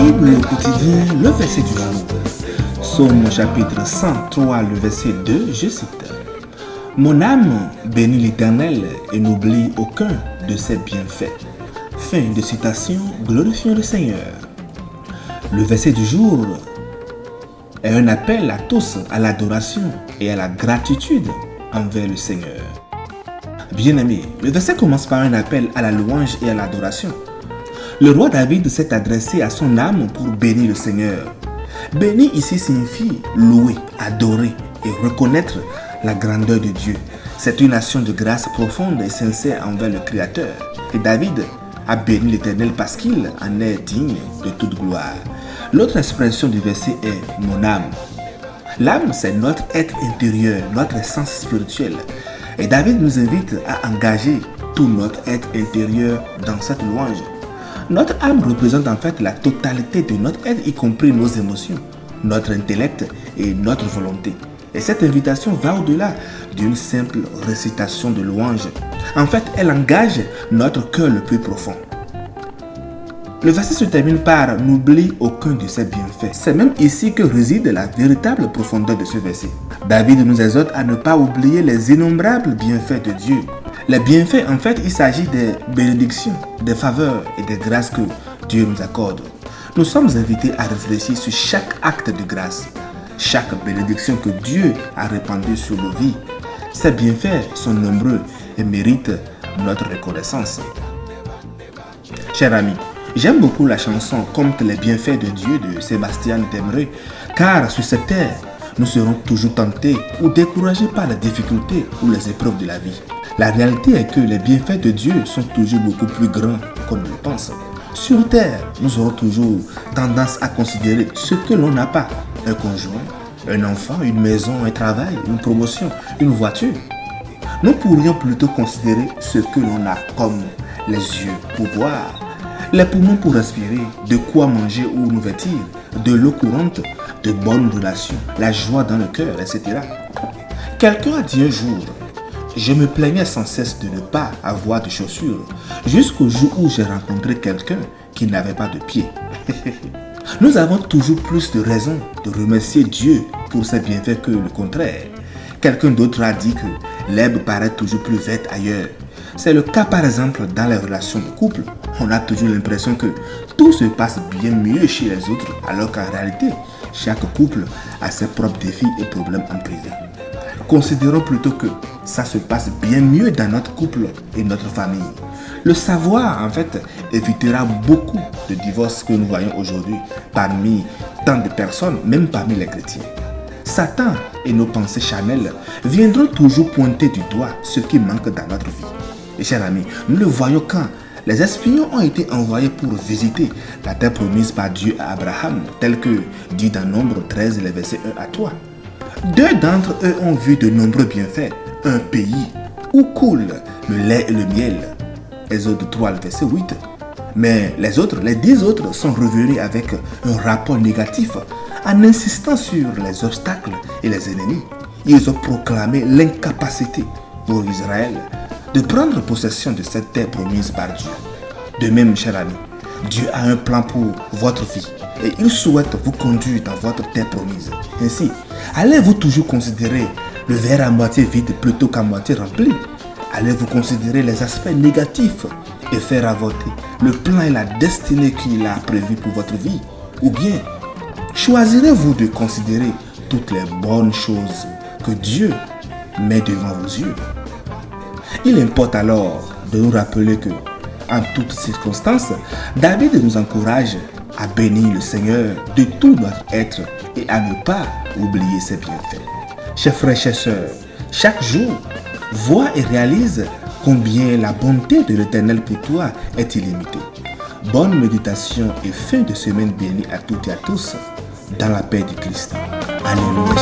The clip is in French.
Bible quotidien, le verset du jour. Psaume chapitre 103, le verset 2, je cite. Mon âme bénit l'Éternel et n'oublie aucun de ses bienfaits. Fin de citation, glorifions le Seigneur. Le verset du jour est un appel à tous à l'adoration et à la gratitude envers le Seigneur. Bien-aimés, le verset commence par un appel à la louange et à l'adoration. Le roi David s'est adressé à son âme pour bénir le Seigneur. Bénir ici signifie louer, adorer et reconnaître la grandeur de Dieu. C'est une action de grâce profonde et sincère envers le Créateur. Et David a béni l'Éternel parce qu'il en est digne de toute gloire. L'autre expression du verset est « mon âme ». L'âme, c'est notre être intérieur, notre essence spirituelle. Et David nous invite à engager tout notre être intérieur dans cette louange. Notre âme représente en fait la totalité de notre être, y compris nos émotions, notre intellect et notre volonté. Et cette invitation va au-delà d'une simple récitation de louange. En fait, elle engage notre cœur le plus profond. Le verset se termine par « n'oublie aucun de ses bienfaits ». C'est même ici que réside la véritable profondeur de ce verset. David nous exhorte à ne pas oublier les innombrables bienfaits de Dieu. Les bienfaits, en fait, il s'agit des bénédictions, des faveurs et des grâces que Dieu nous accorde. Nous sommes invités à réfléchir sur chaque acte de grâce, chaque bénédiction que Dieu a répandue sur nos vies. Ces bienfaits sont nombreux et méritent notre reconnaissance. Chers amis, j'aime beaucoup la chanson « Compte les bienfaits de Dieu » de Sébastien Temeret, car sur cette terre, nous serons toujours tentés ou découragés par les difficultés ou les épreuves de la vie. La réalité est que les bienfaits de Dieu sont toujours beaucoup plus grands qu'on ne le pense. Sur terre, nous aurons toujours tendance à considérer ce que l'on n'a pas. Un conjoint, un enfant, une maison, un travail, une promotion, une voiture. Nous pourrions plutôt considérer ce que l'on a comme les yeux pour voir, les poumons pour respirer, de quoi manger ou nous vêtir, de l'eau courante, de bonnes relations, la joie dans le cœur, etc. Quelqu'un a dit un jour: je me plaignais sans cesse de ne pas avoir de chaussures, jusqu'au jour où j'ai rencontré quelqu'un qui n'avait pas de pieds. Nous avons toujours plus de raisons de remercier Dieu pour ses bienfaits que le contraire. Quelqu'un d'autre a dit que l'herbe paraît toujours plus verte ailleurs. C'est le cas par exemple dans les relations de couple. On a toujours l'impression que tout se passe bien mieux chez les autres, alors qu'en réalité, chaque couple a ses propres défis et problèmes en privé. Considérons plutôt que ça se passe bien mieux dans notre couple et notre famille. Le savoir, en fait, évitera beaucoup de divorces que nous voyons aujourd'hui parmi tant de personnes, même parmi les chrétiens. Satan et nos pensées charnelles viendront toujours pointer du doigt ce qui manque dans notre vie. Et chers amis, nous le voyons quand les espions ont été envoyés pour visiter la terre promise par Dieu à Abraham, tel que dit dans Nombre 13, les versets 1 à 3. Deux d'entre eux ont vu de nombreux bienfaits, un pays où coule le lait et le miel. Exode 3, le verset 8. Mais les 10 autres sont revenus avec un rapport négatif en insistant sur les obstacles et les ennemis. Ils ont proclamé l'incapacité pour Israël de prendre possession de cette terre promise par Dieu. De même, chers amis, Dieu a un plan pour votre vie et il souhaite vous conduire dans votre terre promise. Ainsi, allez-vous toujours considérer le verre à moitié vide plutôt qu'à moitié rempli? Allez-vous considérer les aspects négatifs et faire avorter le plan et la destinée qu'il a prévu pour votre vie? Ou bien, choisirez-vous de considérer toutes les bonnes choses que Dieu met devant vos yeux? Il importe alors de nous rappeler que, en toutes circonstances, David nous encourage à bénir le Seigneur de tout notre être et à ne pas oublier ses bienfaits. Chers frères, chères sœurs, chaque jour, vois et réalise combien la bonté de l'Éternel pour toi est illimitée. Bonne méditation et fin de semaine bénie à toutes et à tous dans la paix du Christ. Alléluia.